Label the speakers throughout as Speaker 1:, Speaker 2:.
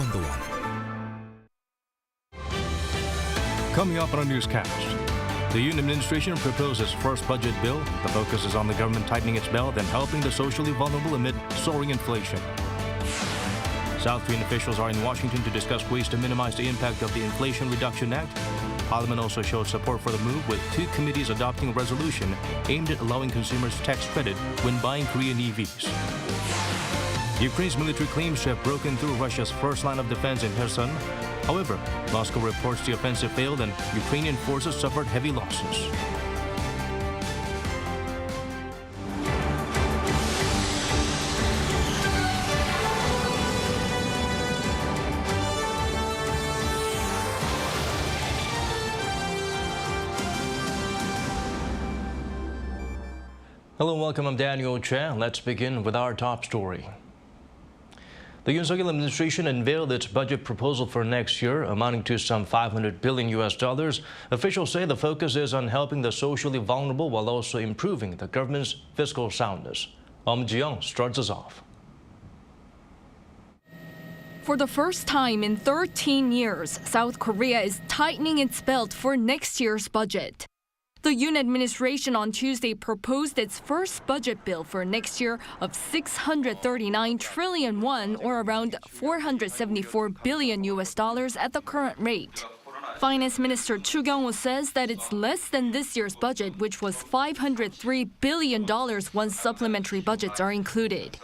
Speaker 1: on the One.
Speaker 2: Coming up on our newscast, the Yoon administration proposes first budget bill. The focus is on the government tightening its belt and helping the socially vulnerable amid soaring inflation. South Korean officials are in Washington to discuss ways to minimize the impact of the Inflation Reduction Act. Parliament also showed support for the move, with 2 committees adopting a resolution aimed at allowing consumers tax credit when buying Korean EVs. Ukraine's military claims to have broken through Russia's first line of defense in Kherson. However, Moscow reports the offensive failed and Ukrainian forces suffered heavy losses. Hello and welcome, I'm Daniel Che. Let's begin with our top story. The Yoon Suk-yeol administration unveiled its budget proposal for next year, amounting to some $500 billion. Officials say the focus is on helping the socially vulnerable while also improving the government's fiscal soundness. Ji-young starts us off.
Speaker 3: For the first time in 13 years, South Korea is tightening its belt for next year's budget. The Yoon administration on Tuesday proposed its first budget bill for next year of 639 trillion won, or around $474 billion at the current rate. Finance Minister Chu Kyung-ho says that it's less than this year's budget, which was $503 billion once supplementary budgets are included.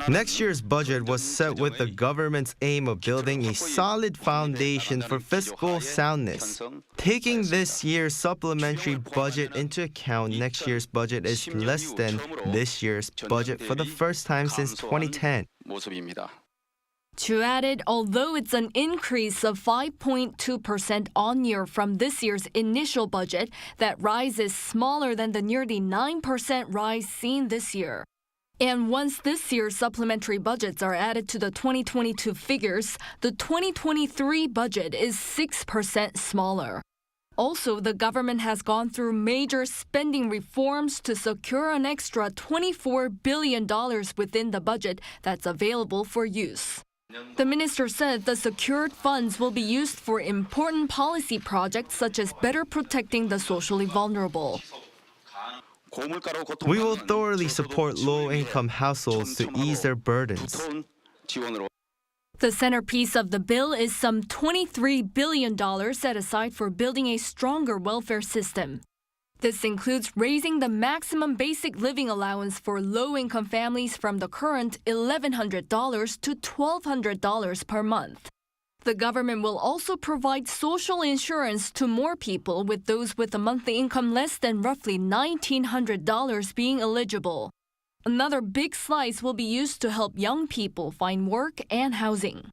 Speaker 4: Next year's budget was set with the government's aim of building a solid foundation for fiscal soundness. Taking this year's supplementary budget into account, next year's budget is less than this year's budget for the first time since 2010.
Speaker 3: Chu added, although it's an increase of 5.2% on-year from this year's initial budget, that rise is smaller than the nearly 9% rise seen this year. And once this year's supplementary budgets are added to the 2022 figures, the 2023 budget is 6% smaller. Also, the government has gone through major spending reforms to secure an extra $24 billion within the budget that's available for use. The minister said the secured funds will be used for important policy projects such as better protecting the socially vulnerable.
Speaker 4: We will thoroughly support low-income households to ease their burdens.
Speaker 3: The centerpiece of the bill is some $23 billion set aside for building a stronger welfare system. This includes raising the maximum basic living allowance for low-income families from the current $1,100 to $1,200 per month. The government will also provide social insurance to more people, with those with a monthly income less than roughly $1,900 being eligible. Another big slice will be used to help young people find work and housing.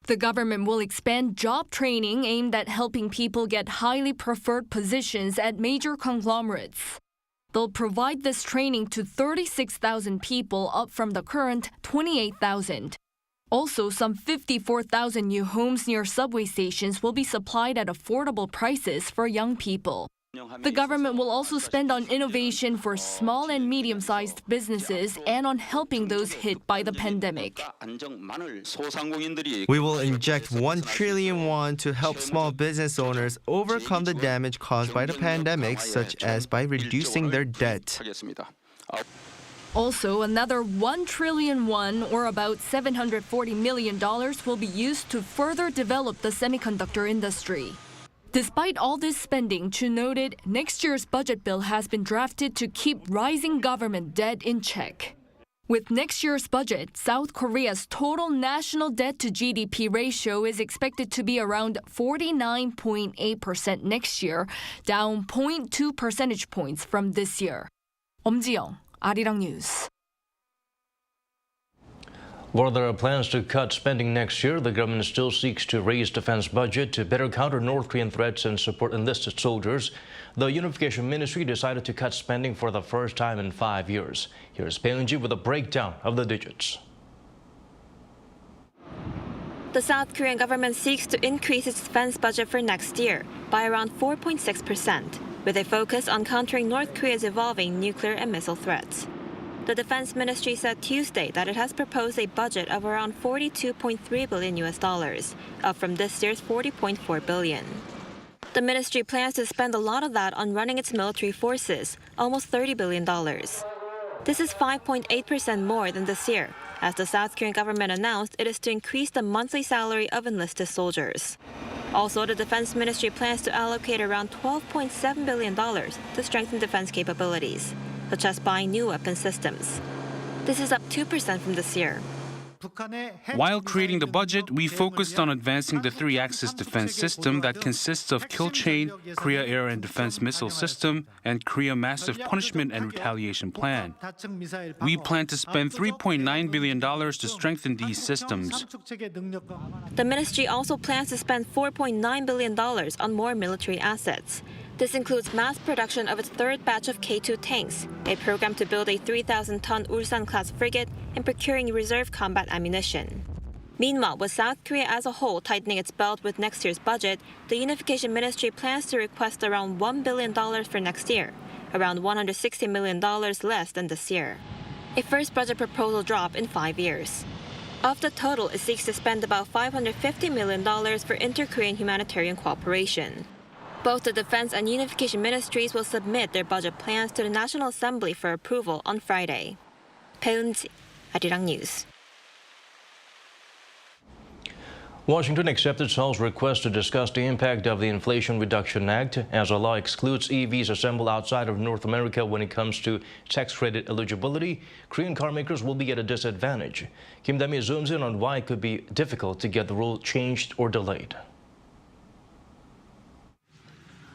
Speaker 3: The government will expand job training aimed at helping people get highly preferred positions at major conglomerates. They'll provide this training to 36,000 people, up from the current 28,000. Also, some 54,000 new homes near subway stations will be supplied at affordable prices for young people. The government will also spend on innovation for small and medium-sized businesses and on helping those hit by the pandemic.
Speaker 4: We will inject 1 trillion won to help small business owners overcome the damage caused by the pandemic, such as by reducing their debt.
Speaker 3: Also, another 1 trillion won, or about $740 million, will be used to further develop the semiconductor industry. Despite all this spending, Chu noted, next year's budget bill has been drafted to keep rising government debt in check. With next year's budget, South Korea's total national debt to GDP ratio is expected to be around 49.8% next year, down 0.2 percentage points from this year. Ji-young, Arirang News.
Speaker 2: While there are plans to cut spending next year, the government still seeks to raise defense budget to better counter North Korean threats and support enlisted soldiers. The Unification Ministry decided to cut spending for the first time in 5 years. Here's Bae-eun-ji with a breakdown of the digits.
Speaker 5: The South Korean government seeks to increase its defense budget for next year by around 4.6%, with a focus on countering North Korea's evolving nuclear and missile threats. The Defense Ministry said Tuesday that it has proposed a budget of around $42.3 billion, up from this year's $40.4 billion. The ministry plans to spend a lot of that on running its military forces, almost $30 billion. This is 5.8% more than this year, as the South Korean government announced it is to increase the monthly salary of enlisted soldiers. Also, the Defense Ministry plans to allocate around $12.7 billion to strengthen defense capabilities, such as buying new weapon systems. This is up 2% from this year.
Speaker 1: While creating the budget, we focused on advancing the three-axis defense system that consists of Kill Chain, Korea Air and Defense Missile System, and Korea Massive Punishment and Retaliation Plan. We plan to spend $3.9 billion to strengthen these systems.
Speaker 5: The ministry also plans to spend $4.9 billion on more military assets. This includes mass production of its third batch of K2 tanks, a program to build a 3,000-ton Ulsan-class frigate, and procuring reserve combat ammunition. Meanwhile, with South Korea as a whole tightening its belt with next year's budget, the Unification Ministry plans to request around $1 billion for next year, around $160 million less than this year. A first budget proposal drop in 5 years. Of the total, it seeks to spend about $550 million for inter-Korean humanitarian cooperation. Both the Defense and Unification Ministries will submit their budget plans to the National Assembly for approval on Friday. 배은지, Arirang News.
Speaker 2: Washington accepted Seoul's request to discuss the impact of the Inflation Reduction Act, as the law excludes EVs assembled outside of North America when it comes to tax credit eligibility. Korean car makers will be at a disadvantage. Kim Dami zooms in on why it could be difficult to get the rule changed or delayed.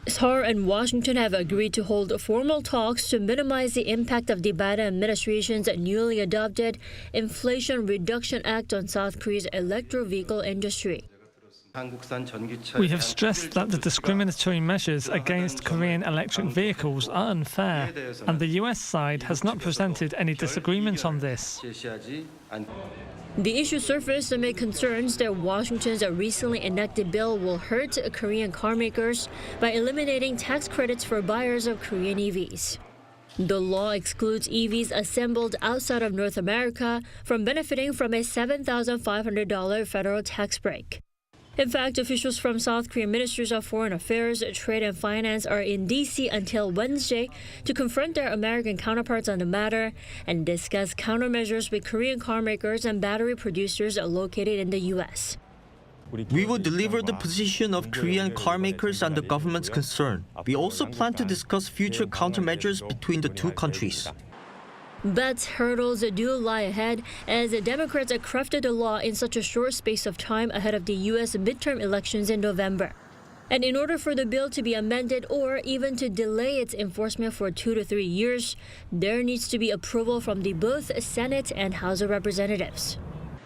Speaker 6: Seoul and Washington have agreed to hold formal talks to minimize the impact of the Biden administration's newly adopted Inflation Reduction Act on South Korea's electric vehicle industry.
Speaker 7: We have stressed that the discriminatory measures against Korean electric vehicles are unfair, and the US side has not presented any disagreement on this.
Speaker 6: The issue surfaced amid concerns that Washington's recently enacted bill will hurt Korean car makers by eliminating tax credits for buyers of Korean EVs. The law excludes EVs assembled outside of North America from benefiting from a $7,500 federal tax break. In fact, officials from South Korean Ministries of Foreign Affairs, Trade and Finance are in D.C. until Wednesday to confront their American counterparts on the matter and discuss countermeasures with Korean car makers and battery producers located in the U.S.
Speaker 8: We will deliver the position of Korean car makers and the government's concern. We also plan to discuss future countermeasures between the two countries.
Speaker 6: But hurdles do lie ahead as the Democrats crafted the law in such a short space of time ahead of the U.S. midterm elections in November. And in order for the bill to be amended or even to delay its enforcement for 2 to 3 years, there needs to be approval from both Senate and House of Representatives.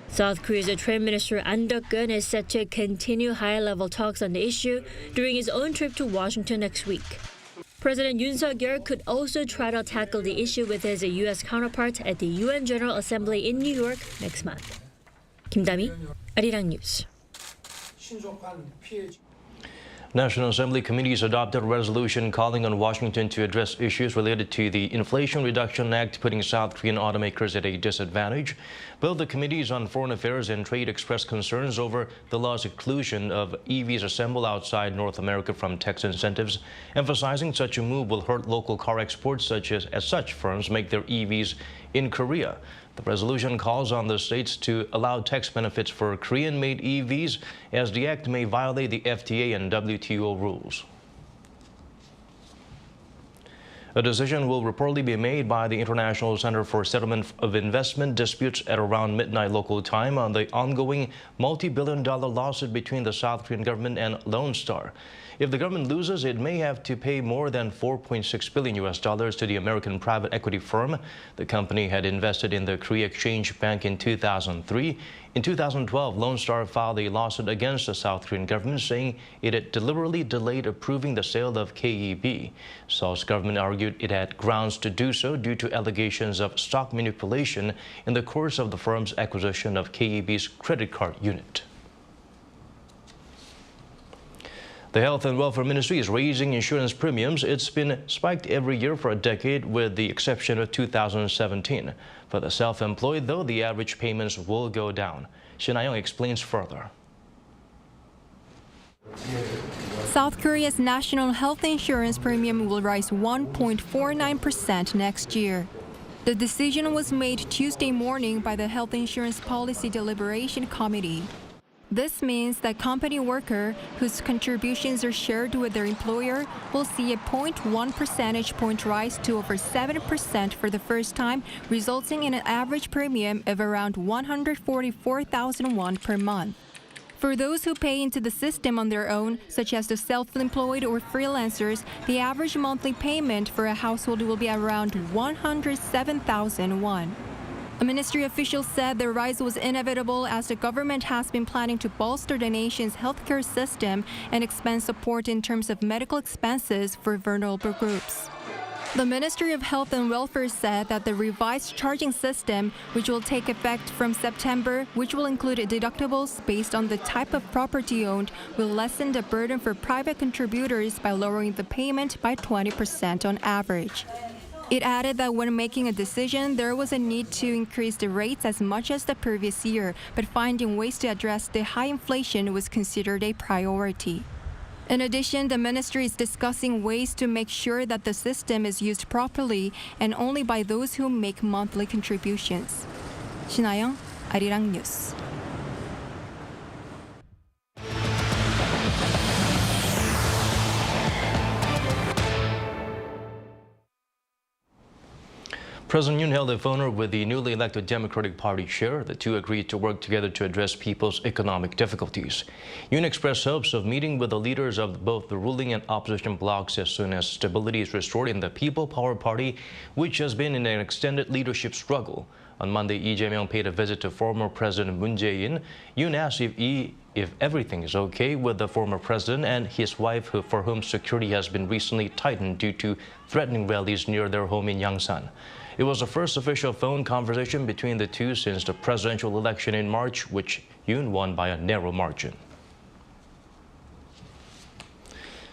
Speaker 6: South Korea's Trade Minister An Deok-keun is set to continue high-level talks on the issue during his own trip to Washington next week. President Yoon Suk-yeol could also try to tackle the issue with his U.S. counterpart at the UN General Assembly in New York next month. Kim Dami, Arirang News.
Speaker 2: National Assembly committees adopted a resolution calling on Washington to address issues related to the Inflation Reduction Act, putting South Korean automakers at a disadvantage. Both the committees on Foreign Affairs and Trade expressed concerns over the law's exclusion of EVs assembled outside North America from tax incentives, emphasizing such a move will hurt local car exports, as such firms make their EVs in Korea. The resolution calls on the states to allow tax benefits for Korean-made EVs, as the act may violate the FTA and WTO rules. A decision will reportedly be made by the International Center for Settlement of Investment Disputes at around midnight local time on the ongoing multi-billion-dollar lawsuit between the South Korean government and Lone Star. If the government loses, it may have to pay more than $4.6 billion to the American private equity firm. The company had invested in the Korea Exchange Bank in 2003. In 2012, Lone Star filed a lawsuit against the South Korean government, saying it had deliberately delayed approving the sale of KEB. Seoul's government argued it had grounds to do so due to allegations of stock manipulation in the course of the firm's acquisition of KEB's credit card unit. The Health and Welfare Ministry is raising insurance premiums. It's been spiked every year for a decade, with the exception of 2017. For the self-employed, though, the average payments will go down. Shin Ha-young explains further.
Speaker 3: South Korea's national health insurance premium will rise 1.49% next year. The decision was made Tuesday morning by the Health Insurance Policy Deliberation Committee. This means that company worker whose contributions are shared with their employer will see a 0.1 percentage point rise to over 7% for the first time, resulting in an average premium of around 144,000 won per month. For those who pay into the system on their own, such as the self-employed or freelancers, the average monthly payment for a household will be around 107,000 won. A ministry official said the rise was inevitable as the government has been planning to bolster the nation's healthcare system and expand support in terms of medical expenses for vulnerable groups. The Ministry of Health and Welfare said that the revised charging system, which will take effect from September, which will include deductibles based on the type of property owned, will lessen the burden for private contributors by lowering the payment by 20% on average. It added that when making a decision, there was a need to increase the rates as much as the previous year, but finding ways to address the high inflation was considered a priority. In addition, the ministry is discussing ways to make sure that the system is used properly and only by those who make monthly contributions. Shin Ha-young, Arirang News.
Speaker 2: President Yoon held a phone with the newly elected Democratic Party chair. The two agreed to work together to address people's economic difficulties. Yoon expressed hopes of meeting with the leaders of both the ruling and opposition blocs as soon as stability is restored in the People Power Party, which has been in an extended leadership struggle. On Monday, Lee Jae-myung paid a visit to former President Moon Jae-in. Yoon asked if everything is okay with the former president and his wife, for whom security has been recently tightened due to threatening rallies near their home in Yangsan. It was the first official phone conversation between the two since the presidential election in March, which Yoon won by a narrow margin.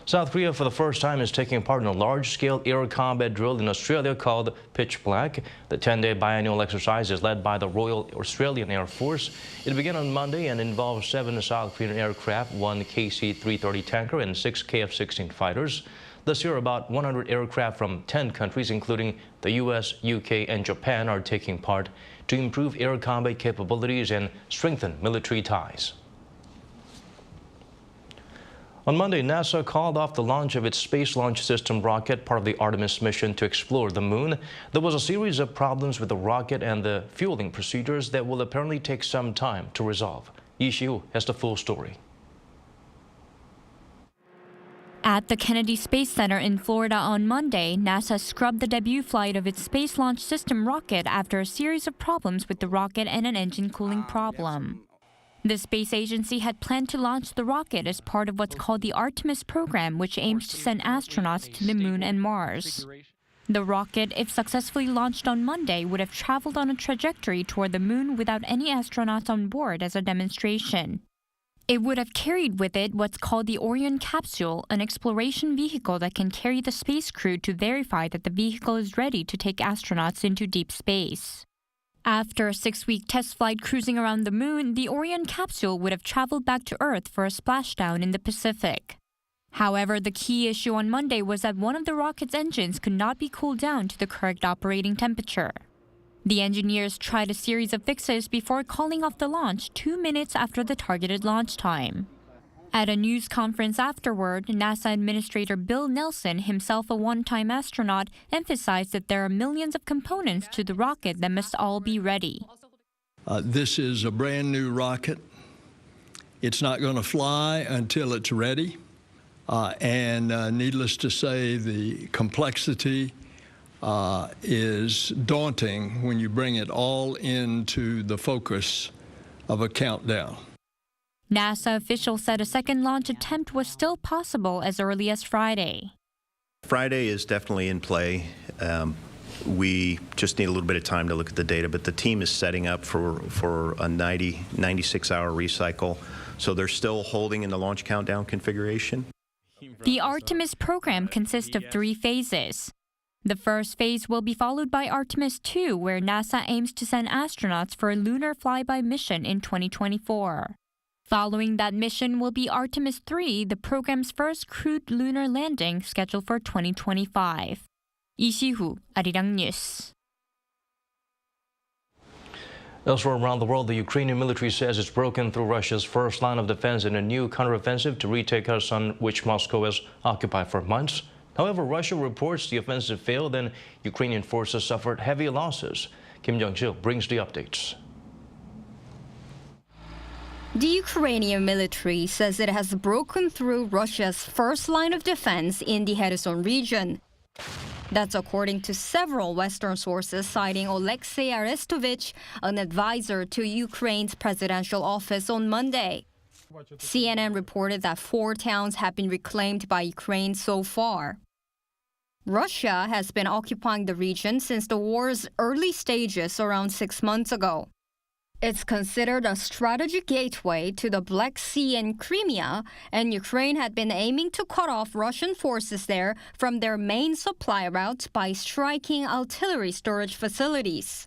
Speaker 2: South Korea, for the first time, is taking part in a large-scale air combat drill in Australia called Pitch Black. The 10-day biennial exercise is led by the Royal Australian Air Force. It began on Monday and involves 7 South Korean aircraft, 1 KC-330 tanker, and 6 KF-16 fighters. This year, about 100 aircraft from 10 countries, including the U.S., UK, and Japan, are taking part to improve air combat capabilities and strengthen military ties. On Monday, NASA called off the launch of its Space Launch System rocket, part of the Artemis mission to explore the moon. There was a series of problems with the rocket and the fueling procedures that will apparently take some time to resolve. Lee Si-woo has the full story.
Speaker 3: At the Kennedy Space Center in Florida on Monday, NASA scrubbed the debut flight of its Space Launch System rocket after a series of problems with the rocket and an engine cooling problem. The space agency had planned to launch the rocket as part of what's called the Artemis program, which aims to send astronauts to the moon and Mars. The rocket, if successfully launched on Monday, would have traveled on a trajectory toward the moon without any astronauts on board as a demonstration. It would have carried with it what's called the Orion capsule, an exploration vehicle that can carry the space crew to verify that the vehicle is ready to take astronauts into deep space. After a 6-week test flight cruising around the moon, the Orion capsule would have traveled back to Earth for a splashdown in the Pacific. However, the key issue on Monday was that one of the rocket's engines could not be cooled down to the correct operating temperature. The engineers tried a series of fixes before calling off the launch 2 minutes after the targeted launch time. At a news conference afterward, NASA Administrator Bill Nelson, himself a one-time astronaut, emphasized that there are millions of components to the rocket that must all be ready.
Speaker 9: This is a brand new rocket. It's not going to fly until it's ready. And needless to say, the complexity is daunting when you bring it all into the focus of a countdown.
Speaker 3: NASA officials said a second launch attempt was still possible as early as Friday.
Speaker 10: Friday is definitely in play. We just need a little bit of time to look at the data, but the team is setting up for a 96-hour recycle. So they're still holding in the launch countdown configuration.
Speaker 11: The Artemis program consists of 3 phases. The first phase will be followed by Artemis II, where NASA aims to send astronauts for a lunar flyby mission in 2024. Following that mission will be Artemis III, the program's first crewed lunar landing scheduled for 2025. 이시후, Arirang News.
Speaker 2: Elsewhere around the world, the Ukrainian military says it's broken through Russia's first line of defense in a new counteroffensive to retake Kherson, which Moscow has occupied for months. However, Russia reports the offensive failed and Ukrainian forces suffered heavy losses. Kim Jong-sil brings the updates.
Speaker 3: The Ukrainian military says it has broken through Russia's first line of defense in the Kherson region. That's according to several Western sources citing Alexei Arestovich, an advisor to Ukraine's presidential office on Monday. CNN reported that 4 towns have been reclaimed by Ukraine so far. Russia has been occupying the region since the war's early stages around 6 months ago. It's considered a strategic gateway to the Black Sea and Crimea, and Ukraine had been aiming to cut off Russian forces there from their main supply routes by striking artillery storage facilities.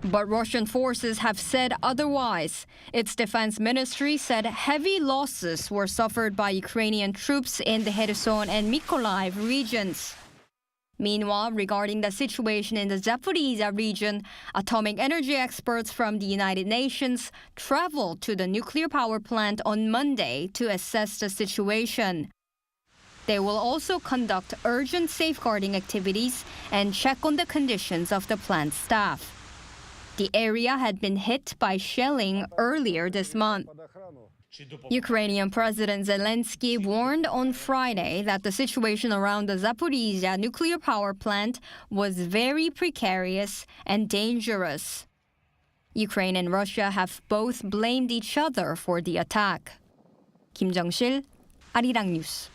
Speaker 3: But Russian forces have said otherwise. Its defense ministry said heavy losses were suffered by Ukrainian troops in the Kherson and Mykolaiv regions. Meanwhile, regarding the situation in the Zaporizhzhia region, atomic energy experts from the United Nations traveled to the nuclear power plant on Monday to assess the situation. They will also conduct urgent safeguarding activities and check on the conditions of the plant staff. The area had been hit by shelling earlier this month. Ukrainian President Zelensky warned on Friday that the situation around the Zaporizhzhia nuclear power plant was very precarious and dangerous. Ukraine and Russia have both blamed each other for the attack. Kim Jong-sil, Arirang News.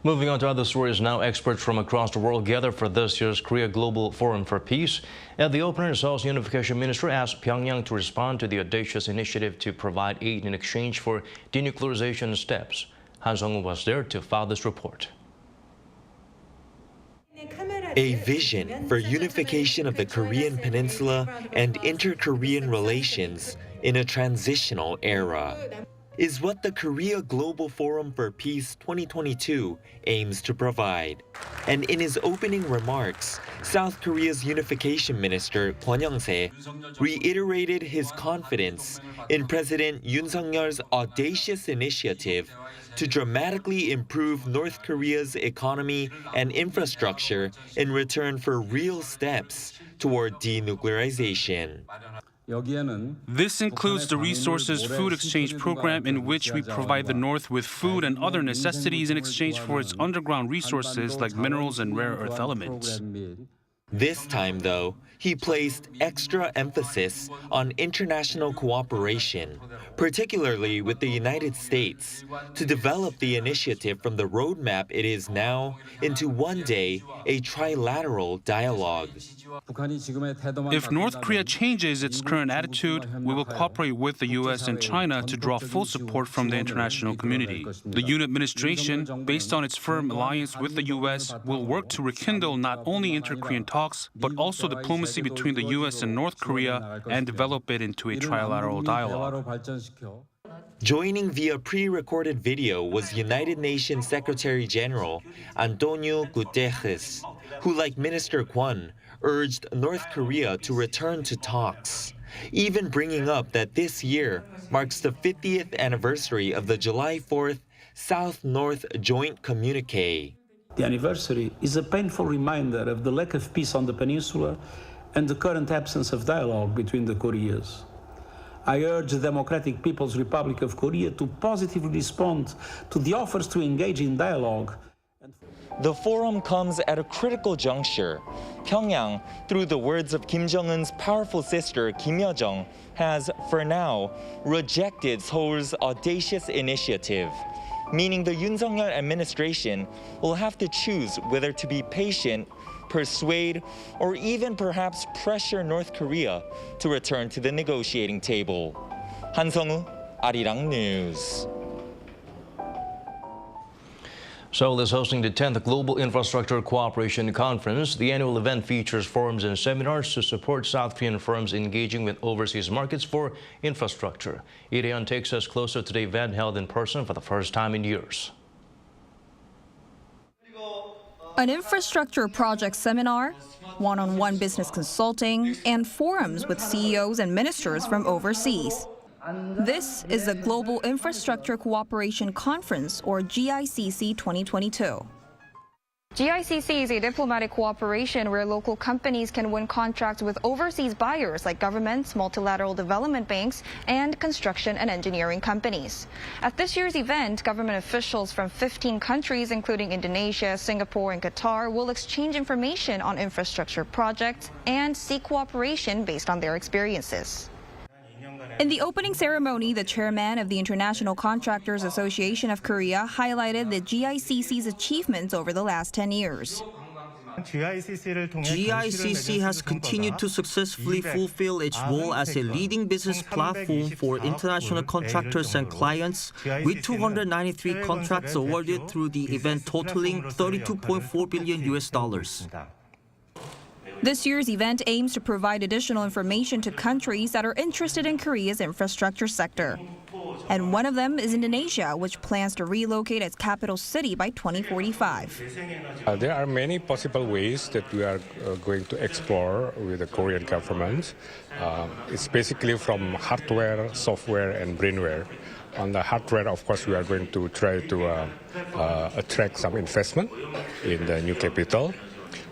Speaker 2: Moving on to other stories now, experts from across the world gather for this year's Korea Global Forum for Peace. At the opener, Seoul's Unification Minister asked Pyongyang to respond to the audacious initiative to provide aid in exchange for denuclearization steps. Han Sung-woo was there to file this report.
Speaker 12: A vision for unification of the Korean Peninsula and inter-Korean relations in a transitional era is what the Korea Global Forum for Peace 2022 aims to provide. And in his opening remarks, South Korea's Unification Minister Kwon Young-se reiterated his confidence in President Yoon Suk-yeol's audacious initiative to dramatically improve North Korea's economy and infrastructure in return for real steps toward denuclearization.
Speaker 1: This includes the Resources Food Exchange Program, in which we provide the North with food and other necessities in exchange for its underground resources like minerals and rare earth elements.
Speaker 12: This time, though, he placed extra emphasis on international cooperation, particularly with the United States, to develop the initiative from the roadmap it is now into one day a trilateral dialogue.
Speaker 1: If North Korea changes its current attitude, we will cooperate with the U.S. and China to draw full support from the international community. The Yoon administration, based on its firm alliance with the U.S., will work to rekindle not only inter-Korean talks, but also diplomacy between the U.S. and North Korea and develop it into a trilateral dialogue.
Speaker 12: Joining via pre-recorded video was United Nations Secretary General Antonio Guterres, who, like Minister Kwon, urged North Korea to return to talks, even bringing up that this year marks the 50th anniversary of the July 4th South-North Joint Communique.
Speaker 13: The anniversary is a painful reminder of the lack of peace on the peninsula and the current absence of dialogue between the Koreas. I urge the Democratic People's Republic of Korea to positively respond to the offers to engage in dialogue.
Speaker 14: The forum comes at a critical juncture. Pyongyang, through the words of Kim Jong-un's powerful sister Kim Yo-jong, has, for now, rejected Seoul's audacious initiative, meaning the Yoon Suk-yeol administration will have to choose whether to be patient, persuade, or even perhaps pressure North Korea to return to the negotiating table. Han Sung-woo, Arirang News.
Speaker 2: Seoul is hosting the 10th Global Infrastructure Cooperation Conference. The annual event features forums and seminars to support South Korean firms engaging with overseas markets for infrastructure. Lee Jae-myung takes us closer to the event held in person for the first time in years.
Speaker 15: An infrastructure project seminar, one-on-one business consulting, and forums with CEOs and ministers from overseas. This is the Global Infrastructure Cooperation Conference, or GICC 2022.
Speaker 16: GICC is a diplomatic cooperation where local companies can win contracts with overseas buyers like governments, multilateral development banks, and construction and engineering companies. At this year's event, government officials from 15 countries, including Indonesia, Singapore, and Qatar, will exchange information on infrastructure projects and seek cooperation based on their experiences.
Speaker 15: In the opening ceremony, the chairman of the International Contractors Association of Korea highlighted the GICC's achievements over the last 10 years.
Speaker 8: GICC has continued to successfully fulfill its role as a leading business platform for international contractors and clients, with 293 contracts awarded through the event totaling $32.4 billion.
Speaker 15: This year's event aims to provide additional information to countries that are interested in Korea's infrastructure sector. And one of them is Indonesia, which plans to relocate its capital city by 2045.
Speaker 17: There are many possible ways that we are going to explore with the Korean government. It's basically from hardware, software, and brainware. On the hardware, of course, we are going to try to attract some investment in the new capital.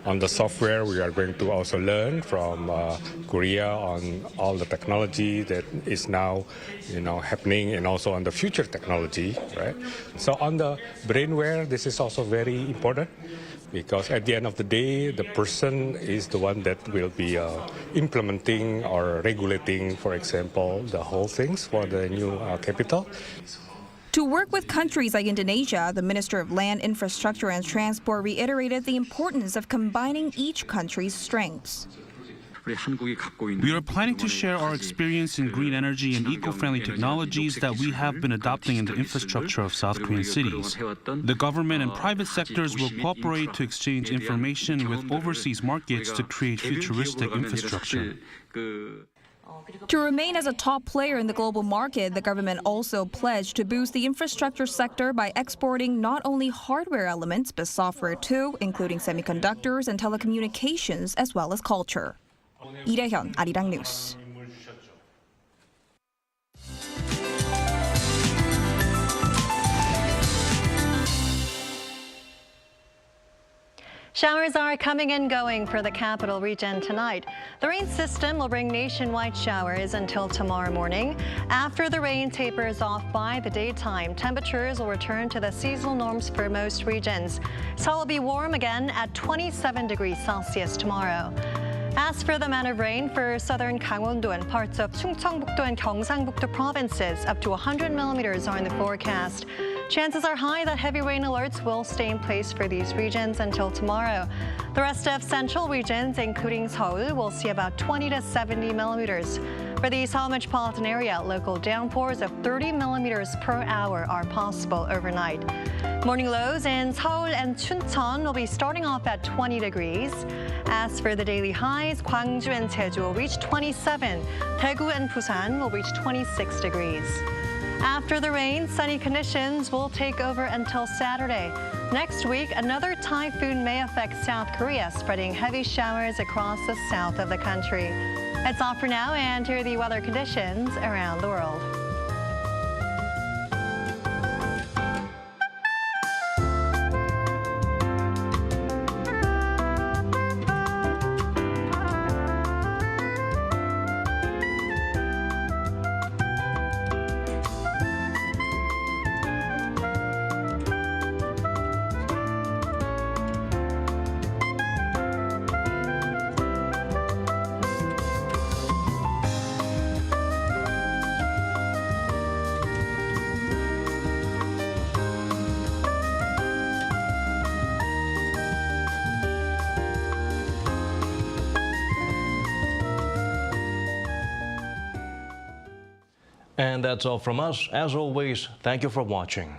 Speaker 17: On the software, we are going to also learn from Korea on all the technology that is now, happening, and also on the future technology, right? So on the brainware, this is also very important because at the end of the day, the person is the one that will be implementing or regulating, for example, the whole things for the new capital.
Speaker 15: To work with countries like Indonesia, the Minister of Land, Infrastructure and Transport reiterated the importance of combining each country's strengths.
Speaker 1: We are planning to share our experience in green energy and eco-friendly technologies that we have been adopting in the infrastructure of South Korean cities. The government and private sectors will cooperate to exchange information with overseas markets to create futuristic infrastructure.
Speaker 15: To remain as a top player in the global market, the government also pledged to boost the infrastructure sector by exporting not only hardware elements, but software too, including semiconductors and telecommunications, as well as culture. Lee Jae-myung, Arirang News.
Speaker 18: Showers are coming and going for the capital region tonight. The rain system will bring nationwide showers until tomorrow morning. After the rain tapers off by the daytime, temperatures will return to the seasonal norms for most regions. Seoul will be warm again at 27 degrees Celsius tomorrow. As for the amount of rain for southern Gangwon-do and parts of Chungcheongbuk-do and Gyeongsang-buk-do provinces, up to 100 millimeters are in the forecast. Chances are high that heavy rain alerts will stay in place for these regions until tomorrow. The rest of central regions, including Seoul, will see about 20 to 70 millimeters. For the Seoul metropolitan area, local downpours of 30 millimeters per hour are possible overnight. Morning lows in Seoul and Chuncheon will be starting off at 20 degrees. As for the daily highs, Gwangju and Jeju will reach 27. Daegu and Busan will reach 26 degrees. After the rain, sunny conditions will take over until Saturday. Next week, another typhoon may affect South Korea, spreading heavy showers across the south of the country. That's all for now, and here are the weather conditions around the world.
Speaker 2: And that's all from us. As always, thank you for watching.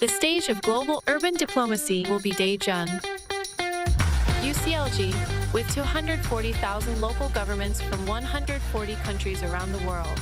Speaker 19: The stage of global urban diplomacy will be Daejeon. UCLG, with 240,000 local governments from 140 countries around the world,